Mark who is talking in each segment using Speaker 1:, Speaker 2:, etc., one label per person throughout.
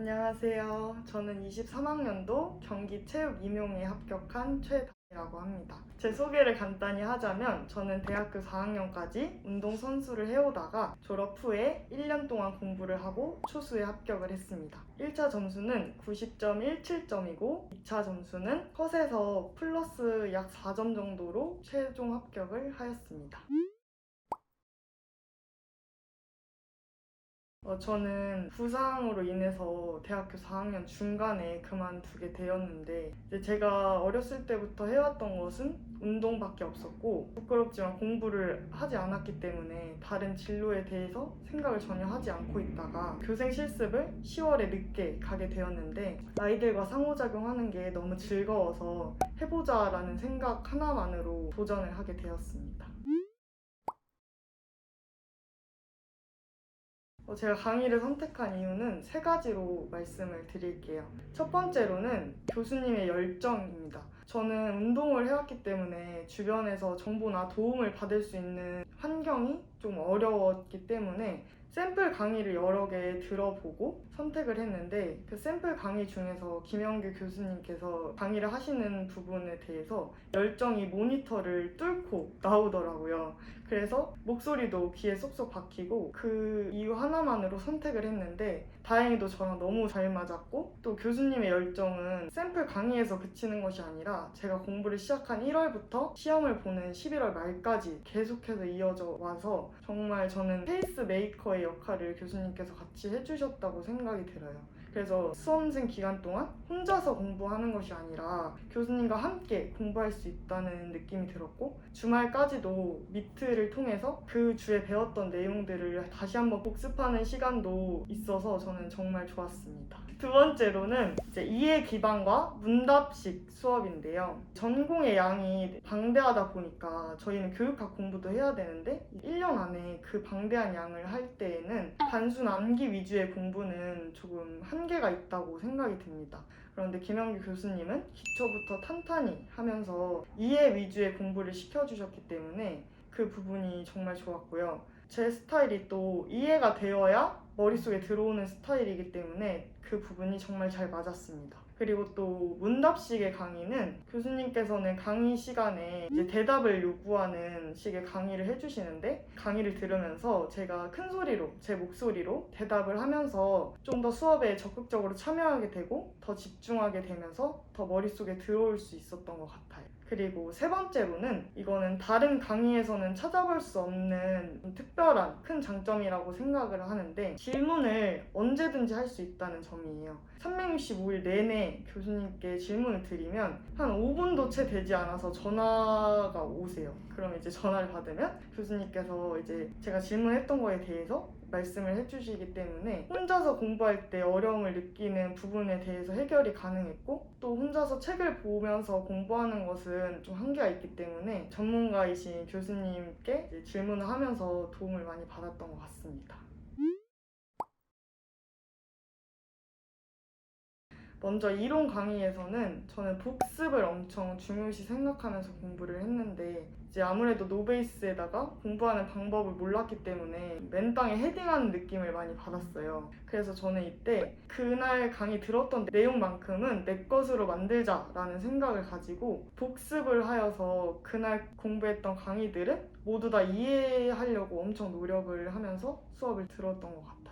Speaker 1: 안녕하세요. 저는 23학년도 경기체육임용에 합격한 최다희라고 합니다. 제 소개를 간단히 하자면 저는 대학교 4학년까지 운동선수를 해오다가 졸업 후에 1년 동안 공부를 하고 초수에 합격을 했습니다. 1차 점수는 90.17점이고 2차 점수는 컷에서 플러스 약 4점 정도로 최종 합격을 하였습니다. 저는 부상으로 인해서 대학교 4학년 중간에 그만두게 되었는데 이제 제가 어렸을 때부터 해왔던 것은 운동밖에 없었고 부끄럽지만 공부를 하지 않았기 때문에 다른 진로에 대해서 생각을 전혀 하지 않고 있다가 교생 실습을 10월에 늦게 가게 되었는데 아이들과 상호작용하는 게 너무 즐거워서 해보자라는 생각 하나만으로 도전을 하게 되었습니다. 제가 강의를 선택한 이유는 세 가지로 말씀을 드릴게요. 첫 번째로는 교수님의 열정입니다. 저는 운동을 해왔기 때문에 주변에서 정보나 도움을 받을 수 있는 환경이 좀 어려웠기 때문에 샘플 강의를 여러 개 들어보고 선택을 했는데 그 샘플 강의 중에서 김영규 교수님께서 강의를 하시는 부분에 대해서 열정이 모니터를 뚫고 나오더라고요. 그래서 목소리도 귀에 쏙쏙 박히고 그 이유 하나만으로 선택을 했는데 다행히도 저랑 너무 잘 맞았고 또 교수님의 열정은 샘플 강의에서 그치는 것이 아니라 제가 공부를 시작한 1월부터 시험을 보는 11월 말까지 계속해서 이어져 와서 정말 저는 페이스 메이커의 역할을 교수님께서 같이 해주셨다고 생각이 들어요. 그래서 수험생 기간 동안 혼자서 공부하는 것이 아니라 교수님과 함께 공부할 수 있다는 느낌이 들었고 주말까지도 미트를 통해서 그 주에 배웠던 내용들을 다시 한번 복습하는 시간도 있어서 저는 정말 좋았습니다. 두 번째로는 이제 이해 기반과 문답식 수업인데요. 전공의 양이 방대하다 보니까 저희는 교육학 공부도 해야 되는데 1년 안에 그 방대한 양을 할 때에는 단순 암기 위주의 공부는 조금 한계가 있다고 생각이 듭니다. 그런데 김영규 교수님은 기초부터 탄탄히 하면서 이해 위주의 공부를 시켜주셨기 때문에 그 부분이 정말 좋았고요. 제 스타일이 또 이해가 되어야 머릿속에 들어오는 스타일이기 때문에 그 부분이 정말 잘 맞았습니다. 그리고 또 문답식의 강의는 교수님께서는 강의 시간에 이제 대답을 요구하는 식의 강의를 해주시는데 강의를 들으면서 제가 큰 소리로 제 목소리로 대답을 하면서 좀 더 수업에 적극적으로 참여하게 되고 더 집중하게 되면서 더 머릿속에 들어올 수 있었던 것 같아요. 그리고 세 번째로는 이거는 다른 강의에서는 찾아볼 수 없는 특별한 큰 장점이라고 생각을 하는데 질문을 언제든지 할 수 있다는 점이에요. 365일 내내 교수님께 질문을 드리면 한 5분도 채 되지 않아서 전화가 오세요. 그럼 이제 전화를 받으면 교수님께서 이제 제가 질문했던 거에 대해서 말씀을 해주시기 때문에 혼자서 공부할 때 어려움을 느끼는 부분에 대해서 해결이 가능했고 또 혼자서 책을 보면서 공부하는 것은 좀 한계가 있기 때문에 전문가이신 교수님께 질문을 하면서 도움을 많이 받았던 것 같습니다. 먼저 이론 강의에서는 저는 복습을 엄청 중요시 생각하면서 공부를 했는데 이제 아무래도 노베이스에다가 공부하는 방법을 몰랐기 때문에 맨땅에 헤딩하는 느낌을 많이 받았어요. 그래서 저는 이때 그날 강의 들었던 내용만큼은 내 것으로 만들자라는 생각을 가지고 복습을 하여서 그날 공부했던 강의들은 모두 다 이해하려고 엄청 노력을 하면서 수업을 들었던 것 같아요.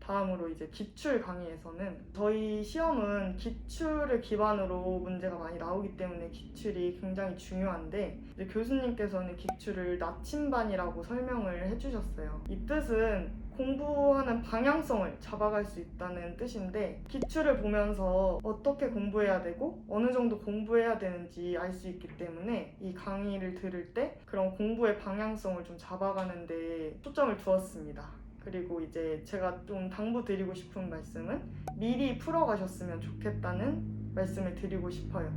Speaker 1: 다음으로 이제 기출 강의에서는 저희 시험은 기출을 기반으로 문제가 많이 나오기 때문에 기출이 굉장히 중요한데 이제 교수님께서는 기출을 나침반이라고 설명을 해주셨어요. 이 뜻은 공부하는 방향성을 잡아갈 수 있다는 뜻인데 기출을 보면서 어떻게 공부해야 되고 어느 정도 공부해야 되는지 알 수 있기 때문에 이 강의를 들을 때 그런 공부의 방향성을 좀 잡아가는 데 초점을 두었습니다. 그리고 이제 제가 좀 당부드리고 싶은 말씀은 미리 풀어가셨으면 좋겠다는 말씀을 드리고 싶어요.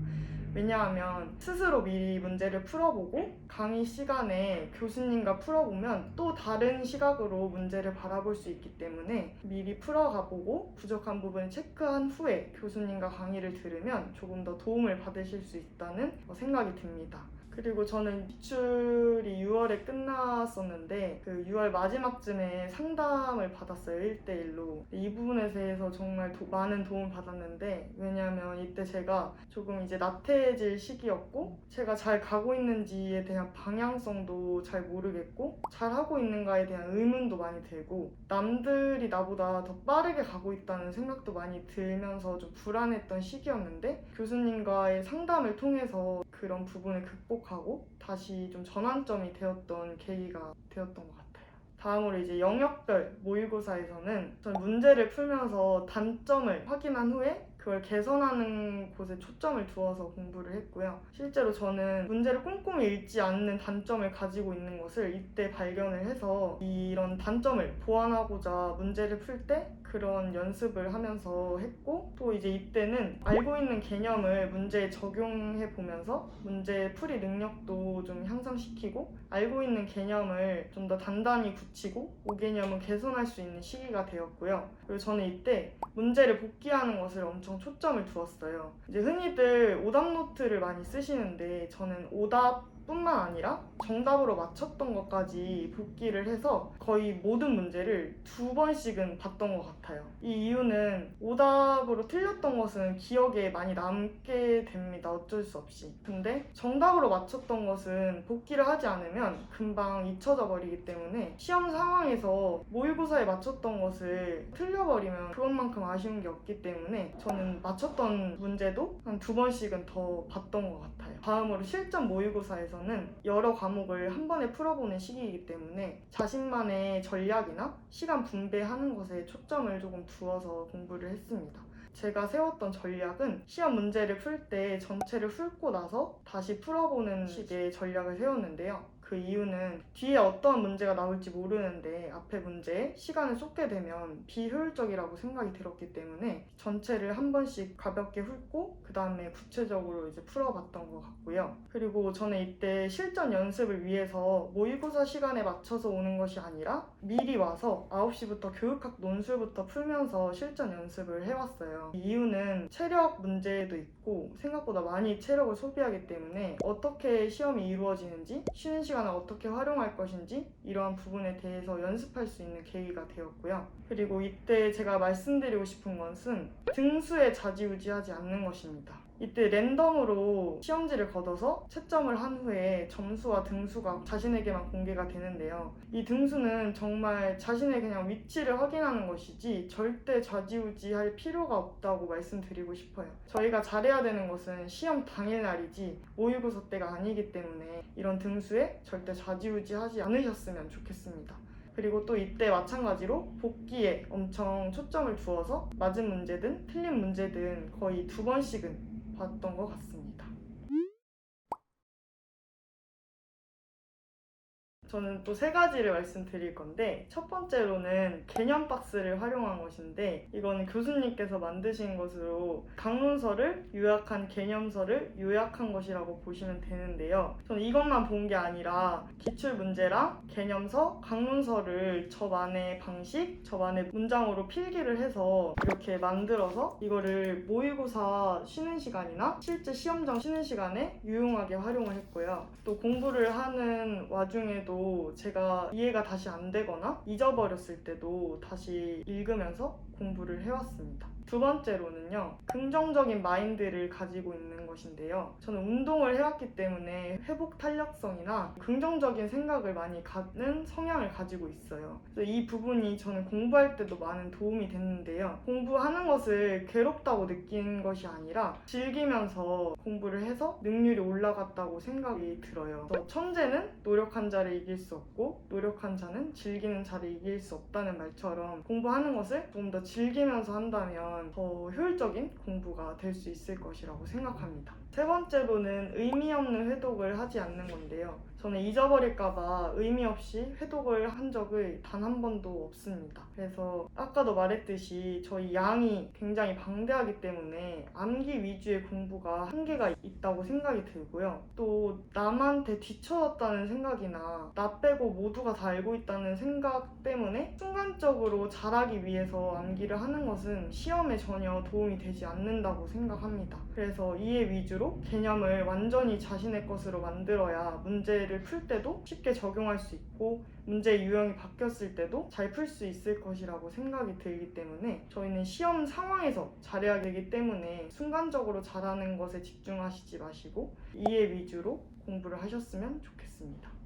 Speaker 1: 왜냐하면 스스로 미리 문제를 풀어보고 강의 시간에 교수님과 풀어보면 또 다른 시각으로 문제를 바라볼 수 있기 때문에 미리 풀어가보고 부족한 부분을 체크한 후에 교수님과 강의를 들으면 조금 더 도움을 받으실 수 있다는 생각이 듭니다. 그리고 저는 기출이 6월에 끝났었는데 그 6월 마지막쯤에 상담을 받았어요. 1대1로. 이 부분에 대해서 정말 많은 도움을 받았는데, 왜냐하면 이때 제가 조금 이제 나태해질 시기였고 제가 잘 가고 있는지에 대한 방향성도 잘 모르겠고 잘 하고 있는가에 대한 의문도 많이 들고 남들이 나보다 더 빠르게 가고 있다는 생각도 많이 들면서 좀 불안했던 시기였는데, 교수님과의 상담을 통해서 그런 부분을 극복하고 다시 좀 전환점이 되었던 계기가 되었던 것 같아요. 다음으로 이제 영역별 모의고사에서는 전 문제를 풀면서 단점을 확인한 후에 그걸 개선하는 곳에 초점을 두어서 공부를 했고요. 실제로 저는 문제를 꼼꼼히 읽지 않는 단점을 가지고 있는 것을 이때 발견을 해서 이런 단점을 보완하고자 문제를 풀 때 그런 연습을 하면서 했고, 또 이제 이때는 알고 있는 개념을 문제에 적용해 보면서 문제 풀이 능력도 좀 향상시키고 알고 있는 개념을 좀 더 단단히 굳히고 5개념은 개선할 수 있는 시기가 되었고요. 그리고 저는 이때 문제를 복기하는 것을 엄청 초점을 두었어요. 이제 흔히들 오답 노트를 많이 쓰시는데 저는 오답뿐만 아니라 정답으로 맞췄던 것까지 복기를 해서 거의 모든 문제를 2번씩은 봤던 것 같아요. 이 이유는 오답으로 틀렸던 것은 기억에 많이 남게 됩니다. 어쩔 수 없이. 근데 정답으로 맞췄던 것은 복기를 하지 않으면 금방 잊혀져 버리기 때문에 시험 상황에서 모의고사에 맞췄던 것을 틀려버리면 그것만큼 아쉬운 게 없기 때문에 저는 맞췄던 문제도 한 2번씩은 더 봤던 것 같아요. 다음으로 실전 모의고사에서는 여러 과목을 한 번에 풀어보는 시기이기 때문에 자신만의 전략이나 시간 분배하는 것에 초점을 조금 두어서 공부를 했습니다. 제가 세웠던 전략은 시험 문제를 풀 때 전체를 훑고 나서 다시 풀어보는 식의 전략을 세웠는데요. 그 이유는 뒤에 어떠한 문제가 나올지 모르는데 앞에 문제에 시간을 쏟게 되면 비효율적이라고 생각이 들었기 때문에 전체를 한 번씩 가볍게 훑고 그 다음에 구체적으로 이제 풀어봤던 것 같고요. 그리고 저는 이때 실전 연습을 위해서 모의고사 시간에 맞춰서 오는 것이 아니라 미리 와서 9시부터 교육학 논술부터 풀면서 실전 연습을 해왔어요. 이 이유는 체력 문제도 있고 생각보다 많이 체력을 소비하기 때문에 어떻게 시험이 이루어지는지, 쉬는 시간을 어떻게 활용할 것인지 이러한 부분에 대해서 연습할 수 있는 계기가 되었고요. 그리고 이때 제가 말씀드리고 싶은 것은 등수에 좌지우지하지 않는 것입니다. 이때 랜덤으로 시험지를 걷어서 채점을 한 후에 점수와 등수가 자신에게만 공개가 되는데요. 이 등수는 정말 자신의 그냥 위치를 확인하는 것이지 절대 좌지우지할 필요가 없다고 말씀드리고 싶어요. 저희가 잘해야 되는 것은 시험 당일날이지 모의고사 때가 아니기 때문에 이런 등수에 절대 좌지우지하지 않으셨으면 좋겠습니다. 그리고 또 이때 마찬가지로 복기에 엄청 초점을 두어서 맞은 문제든 틀린 문제든 거의 2번씩은 봤던 것 같습니다. 저는 또 3가지를 말씀드릴 건데, 첫 번째로는 개념 박스를 활용한 것인데, 이거는 교수님께서 만드신 것으로 강론서를 요약한 개념서를 요약한 것이라고 보시면 되는데요. 저는 이것만 본 게 아니라 기출 문제랑 개념서, 강론서를 저만의 방식, 저만의 문장으로 필기를 해서 이렇게 만들어서 이거를 모의고사 쉬는 시간이나 실제 시험장 쉬는 시간에 유용하게 활용을 했고요. 또 공부를 하는 와중에도 제가 이해가 다시 안 되거나 잊어버렸을 때도 다시 읽으면서 공부를 해왔습니다. 2번째로는요, 긍정적인 마인드를 가지고 있는 것인데요. 저는 운동을 해왔기 때문에 회복 탄력성이나 긍정적인 생각을 많이 갖는 성향을 가지고 있어요. 그래서 이 부분이 저는 공부할 때도 많은 도움이 됐는데요. 공부하는 것을 괴롭다고 느낀 것이 아니라 즐기면서 공부를 해서 능률이 올라갔다고 생각이 들어요. 그래서 천재는 노력한 자를 이길 수 없고 노력한 자는 즐기는 자를 이길 수 없다는 말처럼 공부하는 것을 조금 더 즐기면서 한다면 더 효율적인 공부가 될 수 있을 것이라고 생각합니다. 3번째로는 의미 없는 회독을 하지 않는 건데요. 저는 잊어버릴까봐 의미 없이 회독을 한 적을 단 한 번도 없습니다. 그래서 아까도 말했듯이 저희 양이 굉장히 방대하기 때문에 암기 위주의 공부가 한계가 있다고 생각이 들고요. 또 남한테 뒤처졌다는 생각이나 나 빼고 모두가 다 알고 있다는 생각 때문에 순간적으로 잘하기 위해서 암기를 하는 것은 시험에 시험에 전혀 도움이 되지 않는다고 생각합니다. 그래서 이해 위주로 개념을 완전히 자신의 것으로 만들어야 문제를 풀 때도 쉽게 적용할 수 있고 문제 유형이 바뀌었을 때도 잘 풀 수 있을 것이라고 생각이 들기 때문에 저희는 시험 상황에서 잘해야 되기 때문에 순간적으로 잘하는 것에 집중하시지 마시고 이해 위주로 공부를 하셨으면 좋겠습니다.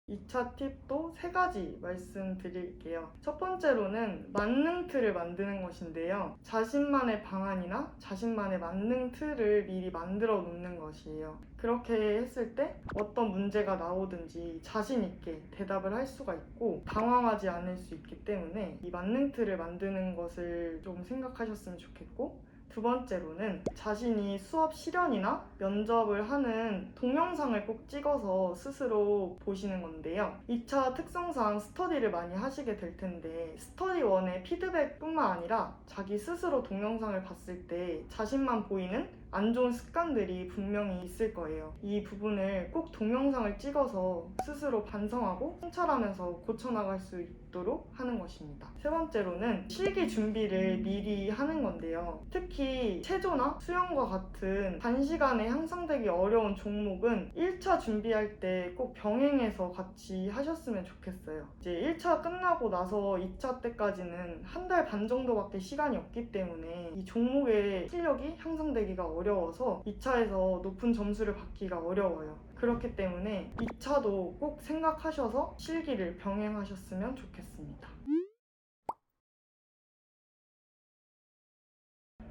Speaker 1: 2차 팁도 3가지 말씀드릴게요. 첫 번째로는 만능 틀을 만드는 것인데요. 자신만의 방안이나 자신만의 만능 틀을 미리 만들어 놓는 것이에요. 그렇게 했을 때 어떤 문제가 나오든지 자신 있게 대답을 할 수가 있고 당황하지 않을 수 있기 때문에 이 만능 틀을 만드는 것을 좀 생각하셨으면 좋겠고, 두 번째로는 자신이 수업 실연이나 면접을 하는 동영상을 꼭 찍어서 스스로 보시는 건데요. 2차 특성상 스터디를 많이 하시게 될 텐데 스터디 1의 피드백뿐만 아니라 자기 스스로 동영상을 봤을 때 자신만 보이는 안 좋은 습관들이 분명히 있을 거예요. 이 부분을 꼭 동영상을 찍어서 스스로 반성하고 성찰하면서 고쳐나갈 수 있도록 하는 것입니다. 세 번째로는 실기 준비를 미리 하는 건데요. 특히 체조나 수영과 같은 단시간에 향상되기 어려운 종목은 1차 준비할 때 꼭 병행해서 같이 하셨으면 좋겠어요. 이제 1차 끝나고 나서 2차 때까지는 한 달 반 정도밖에 시간이 없기 때문에 이 종목의 실력이 향상되기가 어려워서 2차에서 높은 점수를 받기가 어려워요. 그렇기 때문에 2차도 꼭 생각하셔서 실기를 병행하셨으면 좋겠습니다.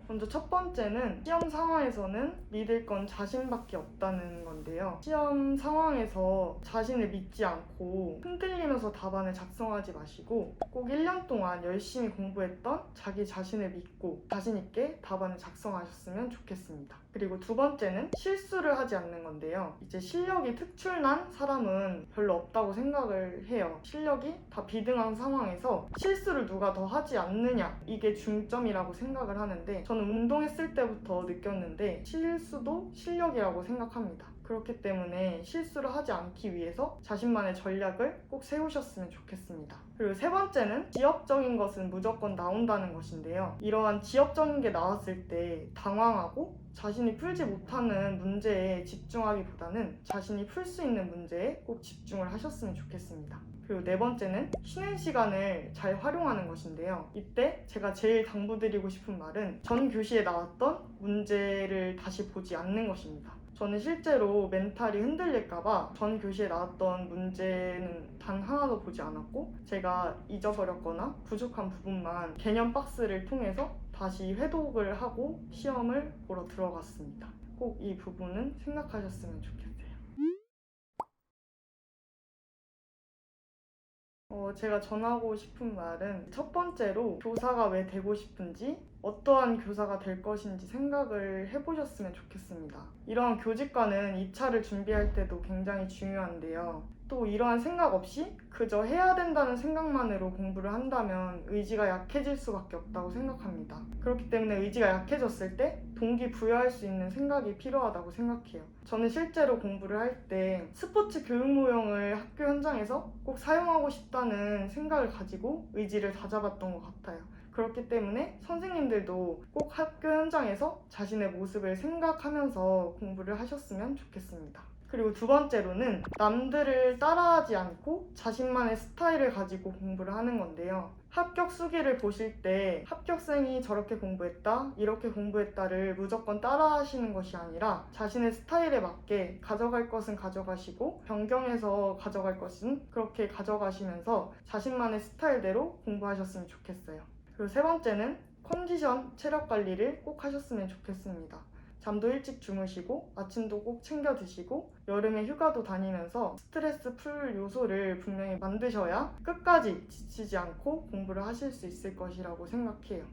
Speaker 1: 먼저 첫 번째는 시험 상황에서는 믿을 건 자신밖에 없다는 건데요. 시험 상황에서 자신을 믿지 않고 흔들리면서 답안을 작성하지 마시고 꼭 1년 동안 열심히 공부했던 자기 자신을 믿고 자신 있게 답안을 작성하셨으면 좋겠습니다. 그리고 두 번째는 실수를 하지 않는 건데요. 이제 실력이 특출난 사람은 별로 없다고 생각을 해요. 실력이 다 비등한 상황에서 실수를 누가 더 하지 않느냐, 이게 중점이라고 생각을 하는데 저는 운동했을 때부터 느꼈는데 실수도 실력이라고 생각합니다. 그렇기 때문에 실수를 하지 않기 위해서 자신만의 전략을 꼭 세우셨으면 좋겠습니다. 그리고 세 번째는 지엽적인 것은 무조건 나온다는 것인데요. 이러한 지엽적인 게 나왔을 때 당황하고 자신이 풀지 못하는 문제에 집중하기보다는 자신이 풀 수 있는 문제에 꼭 집중을 하셨으면 좋겠습니다. 그리고 네 번째는 쉬는 시간을 잘 활용하는 것인데요. 이때 제가 제일 당부드리고 싶은 말은 전 교시에 나왔던 문제를 다시 보지 않는 것입니다. 저는 실제로 멘탈이 흔들릴까봐 전 교시에 나왔던 문제는 단 하나도 보지 않았고 제가 잊어버렸거나 부족한 부분만 개념 박스를 통해서 다시 회독을 하고 시험을 보러 들어갔습니다. 꼭 이 부분은 생각하셨으면 좋겠어요. 제가 전하고 싶은 말은 첫 번째로 교사가 왜 되고 싶은지 어떠한 교사가 될 것인지 생각을 해보셨으면 좋겠습니다. 이러한 교직과는 2차를 준비할 때도 굉장히 중요한데요. 또 이러한 생각 없이 그저 해야 된다는 생각만으로 공부를 한다면 의지가 약해질 수밖에 없다고 생각합니다. 그렇기 때문에 의지가 약해졌을 때 동기부여할 수 있는 생각이 필요하다고 생각해요. 저는 실제로 공부를 할 때 스포츠 교육모형을 학교 현장에서 꼭 사용하고 싶다는 생각을 가지고 의지를 다잡았던 것 같아요. 그렇기 때문에 선생님들도 꼭 학교 현장에서 자신의 모습을 생각하면서 공부를 하셨으면 좋겠습니다. 그리고 두 번째로는 남들을 따라하지 않고 자신만의 스타일을 가지고 공부를 하는 건데요. 합격 수기를 보실 때 합격생이 저렇게 공부했다, 이렇게 공부했다를 무조건 따라하시는 것이 아니라 자신의 스타일에 맞게 가져갈 것은 가져가시고 변경해서 가져갈 것은 그렇게 가져가시면서 자신만의 스타일대로 공부하셨으면 좋겠어요. 그리고 세 번째는 컨디션, 체력 관리를 꼭 하셨으면 좋겠습니다. 잠도 일찍 주무시고 아침도 꼭 챙겨 드시고 여름에 휴가도 다니면서 스트레스 풀 요소를 분명히 만드셔야 끝까지 지치지 않고 공부를 하실 수 있을 것이라고 생각해요.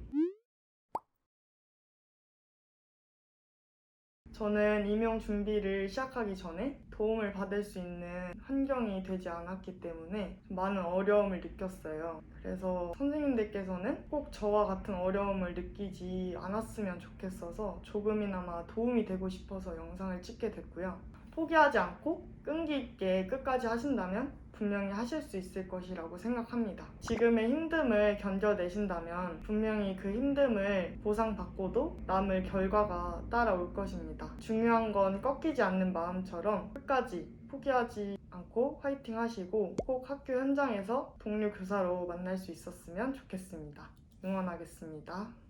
Speaker 1: 저는 임용 준비를 시작하기 전에 도움을 받을 수 있는 환경이 되지 않았기 때문에 많은 어려움을 느꼈어요. 그래서 선생님들께서는 꼭 저와 같은 어려움을 느끼지 않았으면 좋겠어서 조금이나마 도움이 되고 싶어서 영상을 찍게 됐고요. 포기하지 않고 끈기 있게 끝까지 하신다면 분명히 하실 수 있을 것이라고 생각합니다. 지금의 힘듦을 견뎌내신다면 분명히 그 힘듦을 보상받고도 남을 결과가 따라올 것입니다. 중요한 건 꺾이지 않는 마음처럼 끝까지 포기하지 않고 화이팅 하시고 꼭 학교 현장에서 동료 교사로 만날 수 있었으면 좋겠습니다. 응원하겠습니다.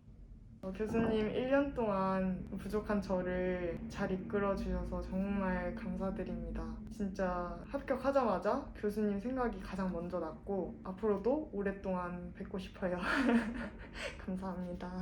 Speaker 1: 교수님 1년 동안 부족한 저를 잘 이끌어 주셔서 정말 감사드립니다. 진짜 합격하자마자 교수님 생각이 가장 먼저 났고 앞으로도 오랫동안 뵙고 싶어요. 감사합니다.